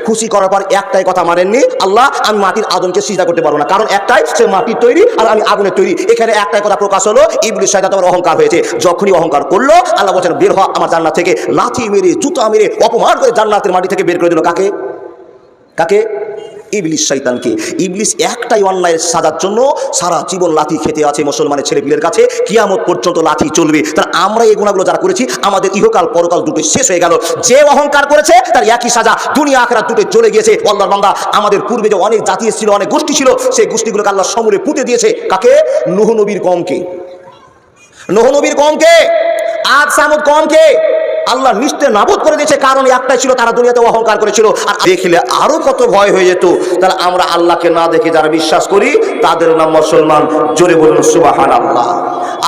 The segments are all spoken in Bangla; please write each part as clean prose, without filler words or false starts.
খুশি করার পর একটাই কথা মানেননি, আল্লাহ আমি মাটির আদমকে সিজদা করতে পারবো না, কারণ একটাই, সে মাটির তৈরি আর আমি আগুনের তৈরি। এখানে একটাই কথা প্রকাশ হলো, ইবলিস শয়তান তোমার অহংকার হয়েছে। যখনই অহংকার করলো, আল্লাহ বলছেন বের হ আমার জান্নাত থেকে। লাথি মেরে জুতা মেরে অপমান করে জান্নাতের মাটি থেকে বের করে দিল। কাকে? কাকে? ইবলিস শয়তানকে। ইবলিস একটাই অন্যায়ের সাজার জন্য সারা জীবন লাথি খেতে আছে মুসলমানের ছেলেপিলের কাছে, কিয়ামত পর্যন্ত লাথি চলবে। তার আমরা এই গুণাগুলো যারা করেছি, আমাদের ইহকাল পরকাল দুটো শেষ হয়ে গেল। যে অহংকার করেছে তার একই সাজা, দুনিয়া আখিরাত দুটো চলে গিয়েছে। আল্লাহর বান্দা, আমাদের পূর্বে যে অনেক জাতি ছিল, অনেক গোষ্ঠী ছিল, সেই গোষ্ঠীগুলোকে আল্লাহ সমূলে পুঁতে দিয়েছে। কাকে? নূহ নবীর কওমকে। নূহ নবীর কওমকে, আদ সামুদ কওমকে আল্লাহ নিস্তে নাবুদ করে দিয়েছে, কারণ একটাই ছিল, তারা দুনিয়াতে অহংকার করেছিল। আর দেখলে আরো কত ভয় হয়ে যেত। তাহলে আমরা আল্লাহকে না দেখে যারা বিশ্বাস করি, তাদের নাম মুসলমান। জোরে বলুন সুবহানাল্লাহ।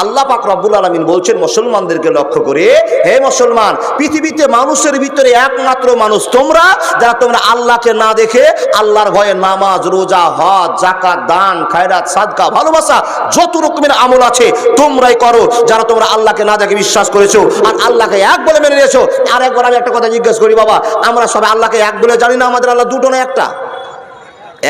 আল্লাহ পাক রব্বুল আলামিন বলছেন মুসলমানদেরকে লক্ষ্য করে, হে মুসলমান, পৃথিবীতে মানুষের ভিতরে একমাত্র মানুষ তোমরা, যারা তোমরা আল্লাহকে না দেখে আল্লাহর ভয়ে নামাজ, রোজা, হজ, যাকাত, দান, খায়রাত, সাদকা, ভালোবাসা, যত রকমের আমল আছে তোমরাই করো, যারা তোমরা আল্লাহকে না দেখে বিশ্বাস করেছো আর আল্লাহকে এক বলে মেনে নিয়েছো। আর একবার আমি একটা কথা জিজ্ঞেস করি, বাবা, আমরা সবাই আল্লাহকে এক বলে জানি না? আমাদের আল্লাহ দুটো না একটা?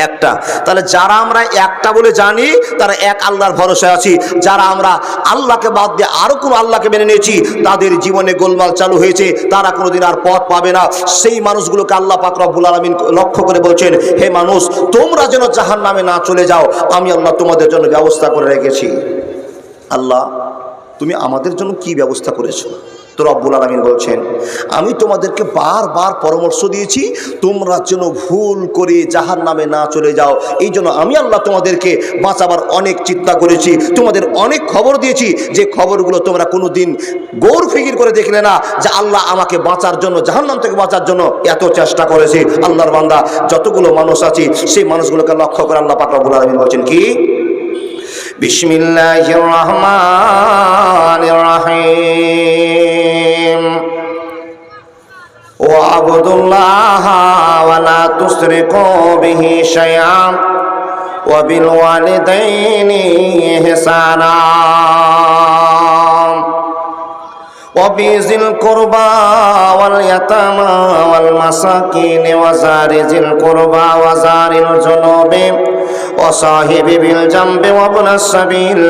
একটা। তাহলে যারা আমরা একটা বলে জানি, তারা এক আল্লাহর ভরসায় আছি। যারা আমরা আল্লাহকে বাদ দিয়ে আরো কোনো আল্লাহকে মেনে নিয়েছি, তাদের জীবনে গোলমাল চালু হয়েছে, তারা কোনোদিন আর পথ পাবে না। সেই মানুষগুলোকে আল্লাহ পাক রব্বুল আলামিন লক্ষ্য করে বলছেন, হে মানুষ, তোমরা যেন জাহান্নামে না চলে যাও, আমি আল্লাহ তোমাদের জন্য ব্যবস্থা করে রেখেছি। আল্লাহ, তুমি আমাদের জন্য কি ব্যবস্থা করেছো? তো রব্বুল আলামিন বলছেন, আমি তোমাদেরকে বারবার পরামর্শ দিয়েছি, তোমরা যেন ভুল করে জাহান্নামে না চলে যাও। এই জন্য আমি আল্লাহ তোমাদেরকে বাঁচাবার অনেক চিন্তা করেছি, তোমাদের অনেক খবর দিয়েছি, যে খবরগুলো তোমরা কোনোদিন গৌর ফিকির করে দেখলে না, যে আল্লাহ আমাকে বাঁচার জন্য, জাহান্নাম থেকে বাঁচার জন্য এত চেষ্টা করেছে। আল্লাহর বান্দা, যতগুলো মানুষ আছে সেই মানুষগুলোকে লক্ষ্য করে আল্লাহ পাক রব্বুল আলামিন বলছেন কি? বিসমিল্লাহির রহমানির রহিম। ওয়াবুদুল্লাহ ওয়া লা তুশরিকু বিহি শাইআন ওয়া বিল ওয়ালিদাইনি ইহসানা وبذي القربى واليتامى والمساكين وزار ذي القربى وزار الجنوب وصاحب بالجنب وابن السبيل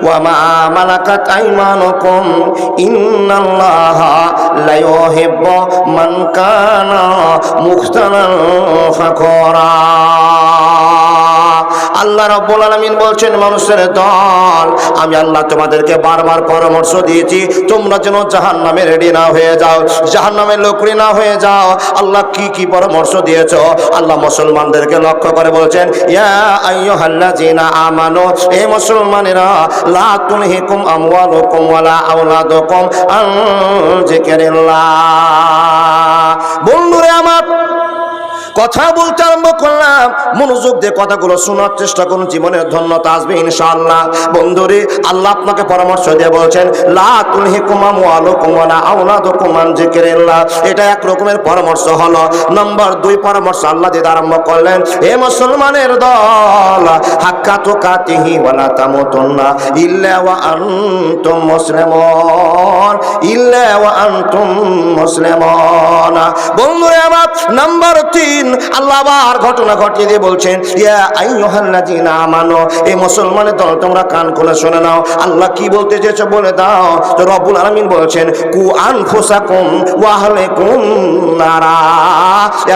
وما ملكت أيمانكم إن الله لا يحب من كان مختالا فخورا। আল্লাহ রাব্বুল আলামিন বলছেন, মানুষের দল, আমি আল্লাহ তোমাদেরকে বারবার পরামর্শ দিয়েছি, তোমরা যেন জাহান্নামে রেডি না হয়ে যাও, জাহান্নামের লোকরি না হয়ে যাও। আল্লাহ কি কি পরামর্শ দিয়েছো? আল্লাহ মুসলমানদেরকে লক্ষ্য করে বলছেন, ইয়া আইয়ুহাল্লাযিনা আমানু, হে মুসলমানেরা, লা তুলহিকুম আমওয়ালুকুম ওয়ালা আওলাদুকুম আন যিকরিল্লাহ। বন্ধুরে আমার, কথা বলতে আরম্ভ করলাম, মনোযোগ দিয়ে কথাগুলো শোনার চেষ্টা করুন, জীবনের ধন্যতা আসবে ইনশাআল্লাহ। বন্ধুরে, আল্লাহ আপনাকে পরামর্শ দিয়ে বলছেন, লা তুলহিকুম আমওয়ালুকুম ওয়ালা আওলাদুকুম আন যিকরিল্লাহ। এটা এক রকমের পরামর্শ হলো। নম্বর 2 পরামর্শ আল্লাহ দিয়ে আরম্ভ করলেন, হে মুসলমানের দল, হাক্কা তুকাতিহি ওয়ালা তামুতুন্না ইল্লা ওয়া আনতুম মুসলিমুন, ইল্লা ওয়া আনতুম মুসলিমুন। বন্ধুরে আমার, নম্বর 3 আল্লাহ আবার ঘটনা ঘটিয়ে দিয়ে বলছেন, ইয়া আইয়ুহাল্লাযিনা আমানু, এই মুসলমানের দল, তোমরা কান খুলে শুনে নাও, আল্লাহ কি বলতে চেয়েছে বলে দাও। তো রব্বুল আলামিন বলছেন, কু আনফুসাকুম ওয়া আহলিকুম নারা।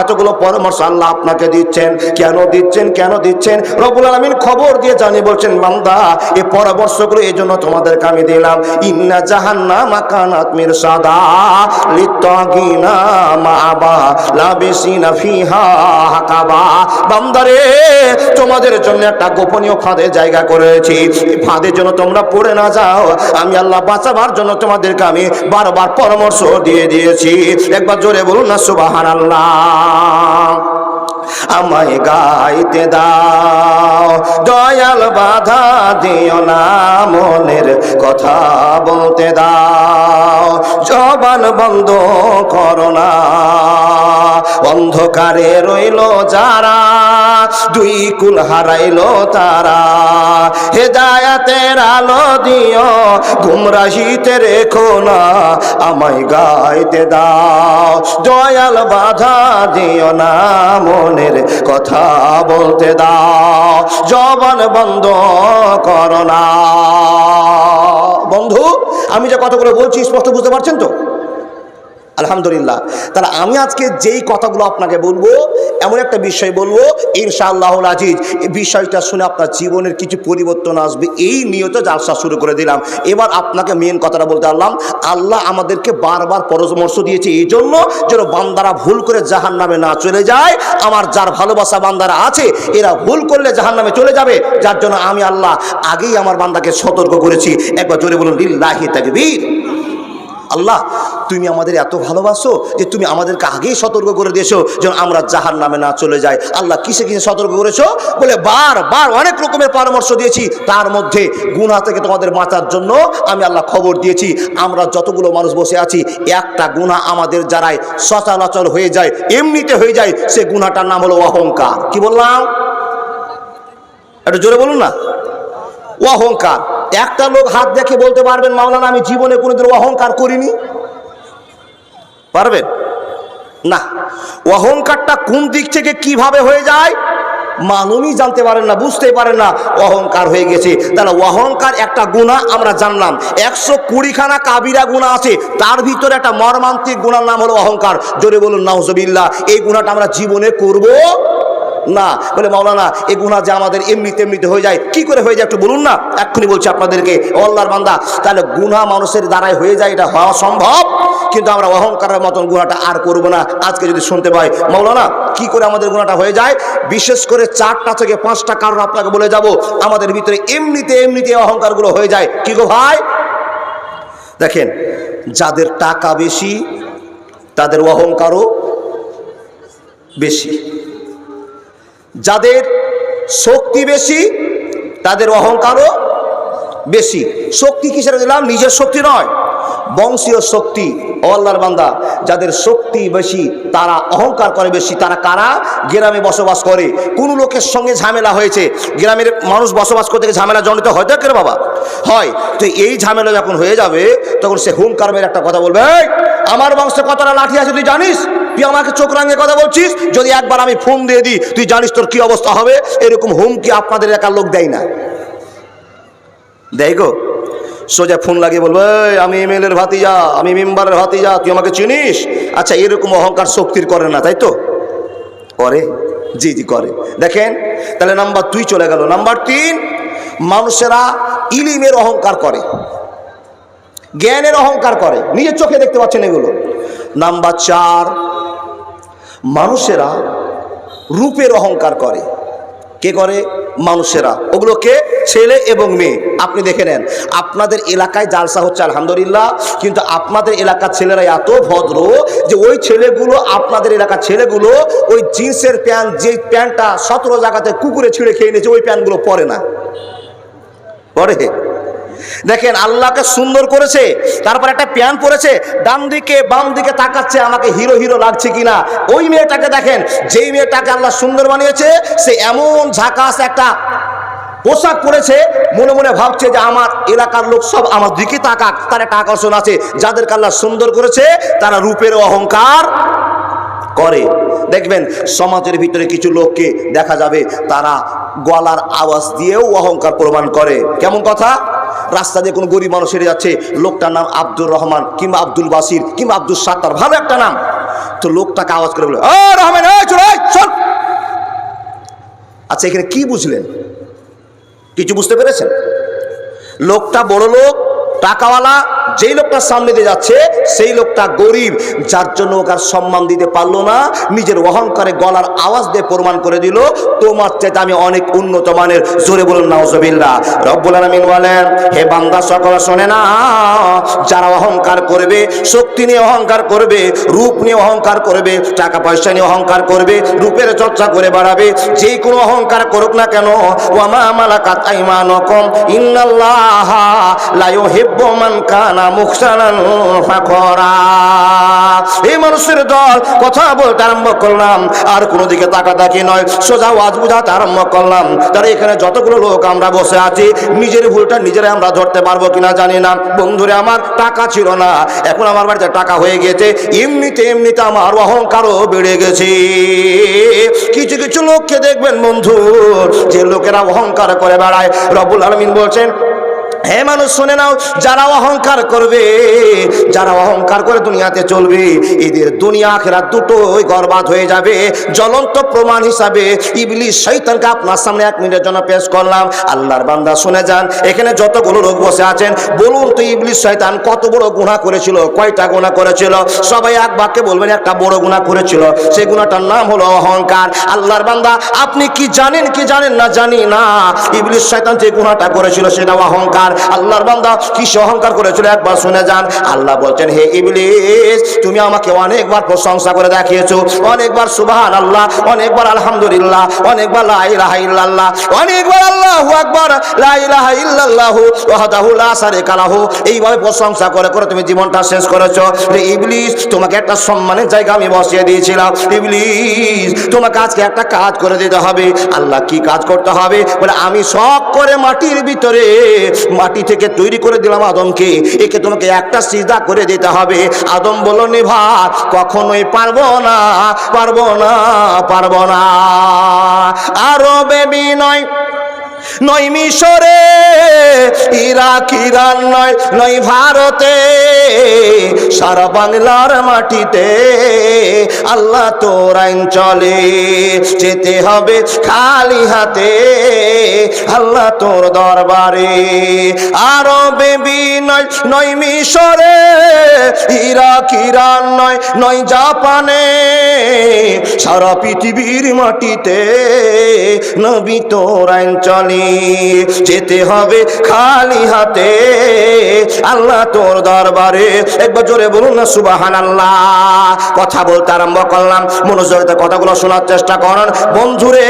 এতগুলো পরামর্শ আল্লাহ আপনাকে দিচ্ছেন। কেন দিচ্ছেন? কেন দিচ্ছেন? রব্বুল আলামিন খবর দিয়ে জানিয়ে বলছেন, বান্দা, এই পরামর্শগুলো এই জন্য তোমাদেরকে আমি দিলাম, ইন্না জাহান্নামা কানাত মিরসাদা লিত্তাগিনা মাআবা লাবিসিনা ফিহা হাকাবা। বান্দারে, তোমাদের জন্য একটা গোপনীয় ফাঁদের জায়গা করেছি, এই ফাঁদের জন্য তোমরা পড়ে না যাও। আমি আল্লাহ বাঁচাবার জন্য তোমাদেরকে আমি বারবার পরামর্শ দিয়ে দিয়েছি। একবার জোরে বলুন না সুবহানাল্লাহ। আমায় গাইতে দাও, দয়াল বাধা দিও না, মনের কথা বলতে দাও, জবান বন্ধ করো না। অন্ধকারে রইল যারা, দুই কুল হারাইল তারা। হেদায়াতের আলো দিও, গুমরাহিতে রেখো না, আমায় গাইতে দাও। দয়াল বাধা দিও না, মনের কথা বলতে দাও, জবান বন্ধ করো না। বন্ধু, আমি যে কথাগুলো বলছি স্পষ্ট বুঝতে পারছেন তো? আলহামদুলিল্লাহ। তাহলে আমি আজকে যেই কথাগুলো আপনাকে বলবো, এমন একটা বিষয় বলবো ইনশাআল্লাহুল আজিজ, এই বিষয়টা শুনে আপনার জীবনের কিছু পরিবর্তন আসবে, এই নিয়ত জালসা শুরু করে দিলাম। এবার আপনাকে মেন কথাটা বলতে পারলাম। আল্লাহ আমাদেরকে বারবার পরামর্শ দিয়েছে এই জন্য যেন বান্দারা ভুল করে জাহান্নামে না চলে যায়। আমার যার ভালোবাসা বান্দারা আছে, এরা ভুল করলে জাহান্নামে চলে যাবে, যার জন্য আমি আল্লাহ আগেই আমার বান্দাকে সতর্ক করেছি। একবার জোরে বলুন লিল্লাহি তাকবীর। আল্লাহ, তুমি আমাদের এত ভালোবাসো যে তুমি আমাদেরকে আগেই সতর্ক করে দিয়েছো যেন আমরা জাহান্নামে না চলে যাই। আল্লাহ কিসে কিসে সতর্ক করেছো বলে বারবার অনেক রকমের পরামর্শ দিয়েছি। তার মধ্যে গুনাহ থেকে তোমাদের বাঁচার জন্য আমি আল্লাহ খবর দিয়েছি। আমরা যতগুলো মানুষ বসে আছি, একটা গুনাহ আমাদের যারাই সচরাচর হয়ে যায়, এমনিতে হয়ে যায়, সে গুনাহটার নাম হলো অহংকার। কি বললাম? একটু জোরে বলুন না। অহংকার। একটা লোক হাত দেখে বলতে পারবেন মাওলানা আমি জীবনে কোনোদিন অহংকার করিনি? পারবেন না। অহংকারটা কোন দিক থেকে কিভাবে হয়ে যায় মানুষই জানতে পারেন না, বুঝতেই পারেন না অহংকার হয়ে গেছে। তাহলে অহংকার একটা গুনাহ আমরা জানলাম। 120খানা কাবিরা গুনাহ আছে, তার ভিতরে একটা মর্মান্তিক গুনার নাম হলো অহংকার। জোরে বলুন নাউজুবিল্লাহ। এই গুনাহটা আমরা জীবনে করব না। বলে মাওলানা এই গুনাহ যে আমাদের এমনিতে হয়ে যায়, কি করে হয়ে যায় একটু বলুন না। এক্ষুনি বলছি আপনাদেরকে, আল্লাহর বান্দা, তাহলে গুনাহ মানুষের দ্বারাই হয়ে যায়, এটা হওয়া সম্ভব, কিন্তু আমরা অহংকারের মতন গুনাহটা আর করব না। আজকে যদি শুনতে পাই মাওলানা কি করে আমাদের গুনাহটা হয়ে যায়, বিশেষ করে 4টা থেকে 5টা কারণ আপনাকে বলে যাব আমাদের ভিতরে এমনিতে অহংকারগুলো হয়ে যায়। কি গো ভাই? দেখেন, যাদের টাকা বেশি তাদের অহংকারও বেশি, যাদের শক্তি বেশি তাদের অহংকারও বেশি। শক্তি কিসের দিলাম? নিজের শক্তি নয়, বংশীয় শক্তি। ও আল্লাহর বান্দা, যাদের শক্তি বেশি তারা অহংকার করে বেশি। তারা কারা? গ্রামে বসবাস করে, কোন লোকের সঙ্গে ঝামেলা হয়েছে, গ্রামের মানুষ বসবাস করতে গিয়ে ঝামেলা জনিত হয়, দেখেন বাবা হয়। তো এই ঝামেলা যখন হয়ে যাবে তখন সে হুঙ্কার মেরে একটা কথা বলবে, আমার বংশে কতটা লাঠি আছে তুই জানিস? তুই আমাকে চোখ রাঙিয়ে কথা বলছিস? যদি একবার আমি ফোন দিয়ে দিই তুই জানিস তোর কি অবস্থা হবে। এরকম হুমকি আপনাদের এলাকার লোক দেয় না? দেয় গো। সোজা ফোন লাগিয়ে বলবো, আমি এমএলএর ভাতিজা, আমি মেম্বারের ভাতিজা, তুই আমাকে চিনিস? আচ্ছা, এরকম অহংকার শক্তির করে না, তাই তো? করে, জি করে। দেখেন, তাহলে নাম্বার 2 চলে গেল। নাম্বার 3, মানুষেরা ইলিমের অহংকার করে, জ্ঞানের অহংকার করে, নিজের চোখে দেখতে পাচ্ছেন এগুলো। নাম্বার 4, মানুষেরা রূপের অহংকার করে। কে করে? মানুষেরা। ওগুলোকে ছেলে এবং মেয়ে। আপনি দেখে নেন, আপনাদের এলাকায় জালসা হচ্ছে আলহামদুলিল্লাহ, কিন্তু আপনাদের এলাকার ছেলেরা এত ভদ্র যে ওই ছেলেগুলো, আপনাদের এলাকার ছেলেগুলো ওই জিন্সের প্যান্ট, যে প্যান্টটা 17 জায়গাতে কুকুরে ছিঁড়ে খেয়ে নিয়েছে, ওই প্যান্টগুলো পরে না। পরে দেখেন, আল্লাহকে সুন্দর করেছে, তারপর একটা প্যান্ট পরেছে, ডান দিকে বাম দিকে তাকাচ্ছে আমাকে হিরো লাগছে কিনা। ওই মেয়েটাকে দেখেন, যেই মেয়েটাকে আল্লাহ সুন্দর বানিয়েছে, সে এমন ঝাকাস একটা পোশাক পরেছে, মনে মনে ভাবছে যে আমার এলাকার লোক সব আমার দিকে তাকাক, তার একটা আকর্ষণ আছে। যাদেরকে আল্লাহ সুন্দর করেছে তারা রূপের অহংকার করে। দেখবেন সমাজের ভিতরে কিছু লোককে দেখা যাবে তারা গলার আওয়াজ দিয়েও অহংকার প্রমাণ করে। কেমন কথা? রাস্তা দিয়ে কোনো গরিব মানুষ হেরে যাচ্ছে, লোকটার নাম আব্দুর রহমান কিংবা আব্দুল বাসির কিংবা আব্দুল সাত্তার, ভালো একটা নাম, তো লোকটাকে আওয়াজ করে বলে, ও রহমান, চল। আচ্ছা, এখানে কি বুঝলেন? কিছু বুঝতে পেরেছেন? লোকটা বড় লোক, টাকাওয়ালা, যেই লোকটা সামনে দিয়ে যাচ্ছে সেই লোকটা গরিব, যার জন্য ওকে আর সম্মান দিতে পারলো না, নিজের অহংকারে গলার আওয়াজ দিয়ে প্রমাণ করে দিল তোমার চাইতে আমি অনেক উন্নত মানের। জোরে বলুন নাউজুবিল্লাহ। রব্বুল আলামিন বলেন, হে বান্দা সকল শোনে না, যারা অহংকার করবে, শক্তি নিয়ে অহংকার করবে, রূপ নিয়ে অহংকার করবে, টাকা পয়সা নিয়ে অহংকার করবে, রূপের চর্চা করে বাড়াবে, যে কোনো অহংকার করুক না কেন, ওয়ামা মালাকাত আইমানুকুম ইন্নাল্লাহা লা ইউহিব্বু মান কানা মুখতালান ফাখরা, করা। এই মানুষের দল কথা বলতে আরম্ভ করলাম, আর কোনো দিকে তাকাতাকি নয়, সোজা ওয়াজ বুঝাতে আরম্ভ করলাম। তারা এখানে যতগুলো লোক আমরা বসে আছি, নিজের ভুলটা নিজেরাই আমরা ধরতে পারবো কিনা জানি না। বন্ধুরে আমার, টাকা ছিল না, এখন আমার বাড়িতে টাকা হয়ে গেছে। এমনিতে আমার অহংকারও বেড়ে গেছে। কিছু কিছু লোককে দেখবেন বন্ধু, যে লোকেরা অহংকার করে বেড়ায়, রব্বুল আলামিন বলছেন, হে মানুষ শুনে নাও, যারা অহংকার করবে, যারা অহংকার করে দুনিয়াতে চলবে, এদের দুনিয়া আখিরাত দুটোই বরবাদ হয়ে যাবে। জ্বলন্ত প্রমাণ হিসাবে ইবলিস শয়তানকে আপনার সামনে 1 মিনিটের জন্য পেশ করলাম। আল্লাহর বান্দা শুনে যান, এখানে যতগুলো লোক বসে আছেন, বলুন তো ইবলিস শয়তান কত বড় গুনাহ করেছিল, কয়টা গুনাহ করেছিল? সবাই এক বাক্যে বলবেন, একটা বড় গুনাহ করেছিল। সেই গুনাহটার নাম হলো অহংকার। আল্লাহর বান্দা, আপনি কি জানেন কি জানেন না জানি না, ইবলিস শয়তান যে গুনাহটা করেছিল সেটা অহংকার। আল্লাহর বান্দা কিসে অহংকার করেছিল একবার শুনে যান। আল্লাহ বলছেন, হে ইবলিস, তুমি আমাকে অনেকবার প্রশংসা করে দেখিয়েছো, অনেকবার সুবহানাল্লাহ, অনেকবার আলহামদুলিল্লাহ, অনেকবার লা ইলাহা ইল্লাল্লাহ, অনেকবার আল্লাহু আকবার, লা ইলাহা ইল্লাল্লাহু ওয়াহদাহু লা শারীকা লাহু, এইভাবে প্রশংসা করে করে তুমি জীবনটা শেষ করেছো। রে ইবলিস, তোমাকে একটা সম্মানের জায়গা আমি বসিয়ে দিয়েছিলাম। ইবলিস, তোমাকে আজকে একটা কাজ করে দিতে হবে। আল্লাহ, কি কাজ করতে হবে? বলে, আমি শখ করে মাটির ভিতরে মাটি থেকে তৈরি করে দিলাম আদমকে, একে তোমাকে একটা সিজদা করে দিতে হবে। আদম বলল, নিভা, কখনোই পারবো না, পারবো না, পারবো না। আরবে বিনয় নয়, মিশরে, ইরাক, ইরান নয়, নয় ভারতে, সারা বাংলার মাটিতে আল্লাহ তোর আইন চলে। যেতে হবে খালি হাতে আল্লাহ তোর দরবারে। আরবে বিনয় নয়, মিশরে, ইরাক, ইরান নয়, নয় জাপানে, সারা পৃথিবীর মাটিতে নবী তোর আইন চলে। যেতে হবে খালি হাতে আল্লাহ তোর দরবারে। একবার জোরে বলুন না সুবহানাল্লাহ। কথা বলতে আরম্ভ করলাম, মনোযোগের কথাগুলো শোনার চেষ্টা করুন বন্ধুরে।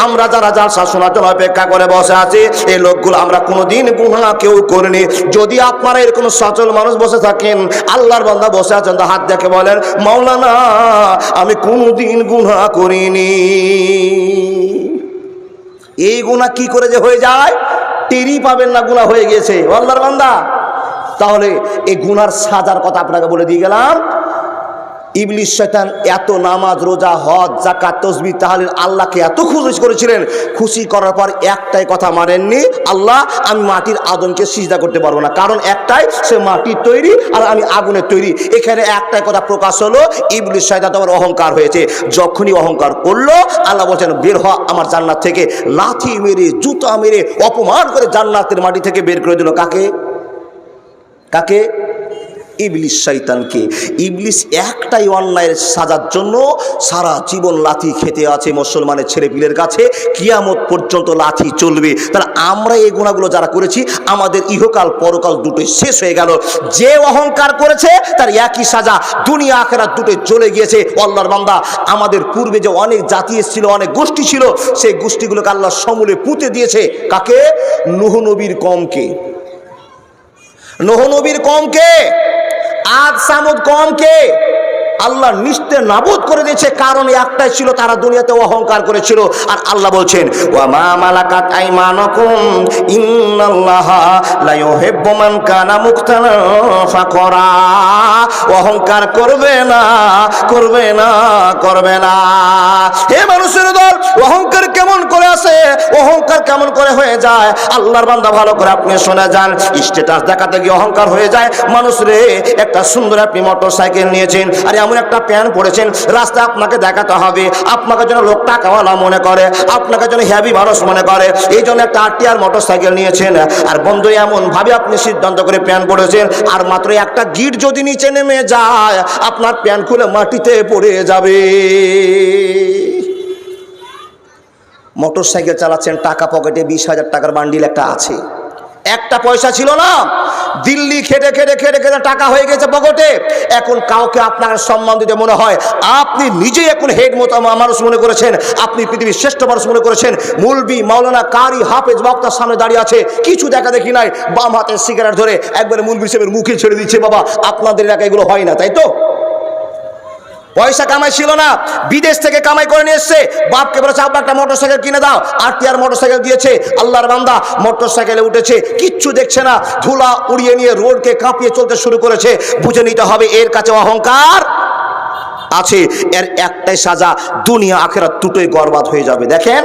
আমরা যারা জালসা শোনার জন্য অপেক্ষা করে বসে আছি, এই লোকগুলো আমরা কোনোদিন গুনাহ কেউ করিনি। যদি আপনারা এরকম সচল মানুষ বসে থাকেন, আল্লাহর বান্দা বসে আছেন, তো হাত দেখে বলেন, মাওলানা আমি কোনোদিন গুনাহ করিনি। এই গুনাহ কি করে যে হয়ে যায়, টেরই পাবেন না গুনাহ হয়ে গেছে আল্লাহর বান্দা। তাহলে এই গুনার সাজার কথা আপনাকে বলে দিয়ে গেলাম। ইবলিস শয়তান এত নামাজ, রোজা, হজ, যাকাত, তাসবিহ, তাহলিল আল্লাহকে এত খুশি করেছিলেন, খুশি করার পর একটাই কথা মানেননি, আল্লাহ আমি মাটির আদমকে সিজদা করতে পারবো না। কারণ একটাই, সে মাটির তৈরি আর আমি আগুনের তৈরি। এখানে একটাই কথা প্রকাশ হলো, ইবলিস শয়তান তোমার অহংকার হয়েছে। যখনই অহংকার করলো, আল্লাহ বলছেন, বের হ আমার জান্নাত থেকে। লাথি মেরে, জুতা মেরে, অপমান করে জান্নাতের মাটি থেকে বের করে দিল। কাকে? কাকে? ইবলিস শয়তানকে। ইবলিস একটাই অন্যায়ের সাজার জন্য সারা জীবন লাথি খেতে আছে মুসলমানের ছেলেপিলের কাছে, কিয়ামত পর্যন্ত লাথি চলবে। তাহলে আমরা এই গুনাহগুলো যারা করেছি, আমাদের ইহকাল পরকাল দুটোই শেষ হয়ে গেল। যে অহংকার করেছে তার একই সাজা, দুনিয়া আখিরাত দুটোই চলে গিয়েছে। আল্লাহর বান্দা, আমাদের পূর্বে যে অনেক জাতি ছিল, অনেক গোষ্ঠী ছিল, সেই গোষ্ঠীগুলোকে আল্লাহ সমূলে পুঁতে দিয়েছে। কাকে? নূহ নবীর কওমকে। নূহ নবীর কওমকে, আদ সামুদ কওমকে আল্লাহ নিস্তে নাবুদ করে দিয়েছে। কারণ একটাই ছিল, তারা দুনিয়াতে অহংকার করেছিল। আর আল্লাহ বলছেন, ওয়া মা মালাকাত আইমানুকুম ইন্নাল্লাহা লা ইউহিব্বু মান কানা মুখতালান ফাকরা। অহংকার করবে না, করবে না, করবে না। হে মানুষের দল, অহংকার কেমন করে আসে, অহংকার কেমন করে হয়ে যায়? আল্লাহর বান্দা ভালো করে আপনি শুনে যান। স্ট্যাটাস দেখাতে গিয়ে অহংকার হয়ে যায়। মানুষ রে, একটা সুন্দর আপনি মোটর সাইকেল নিয়েছেন, আর এমন একটা প্যান্ট পরেছেন, রাস্তায় আপনাকে দেখাতে হবে, আপনাকে যেন লোক টাকাওয়ালা মনে করে, আপনাকে যেন হ্যাভি মানুষ মনে করে, এই জন্য একটা আরটিআর মোটর সাইকেল নিয়েছেন। আর বন্ধু, এমন ভাবে আপনি সিদ্ধান্ত করে প্যান্ট পরেছেন, আর মাত্র একটা গিট যদি নিচে নেমে যায়, আপনার প্যান্ট খুলে মাটিতে পড়ে যাবে। মোটর সাইকেল চালাচ্ছেন, টাকা পকেটে 20,000 টাকার বান্ডিল একটা আছে, একটা পয়সা ছিল না, দিল্লি খেটে খেটে খেটে খেটে টাকা হয়ে গেছে পকেটে। এখন কাউকে আপনার সম্মান দিতে মনে হয়, আপনি নিজেই এখন হেড মতো মানুষ মনে করেছেন, আপনি পৃথিবীর শ্রেষ্ঠ মানুষ মনে করেছেন। মুলবি, মাওলানা, কারি, হাফেজ বক্তার সামনে দাঁড়িয়ে আছে, কিছু দেখা দেখি নাই, বাম হাতে সিগারেট ধরে একবারে মুলবি সাহেবের মুখে ছেড়ে দিচ্ছে। বাবা, আপনাদের এলাকায় এগুলো হয় না, তাই তো? পয়সা কামাই ছিল না, বিদেশ থেকে কামাই করে নিয়ে এসছে। বাপকে বলেছে আব্বা একটা মোটরসাইকেল কিনে দাও, আরটিআর মোটরসাইকেল দিয়েছে। আল্লাহর বান্দা মোটরসাইকেলে উঠেছে, কিচ্ছু দেখছে না, ধুলা উড়িয়ে নিয়ে রোডকে কাঁপিয়ে চলতে শুরু করেছে। বুঝে নিতে হবে এর কাছে অহংকার আছে। এর একটাই সাজা, দুনিয়া আখেরাত দুটোই বরবাদ হয়ে যাবে। দেখেন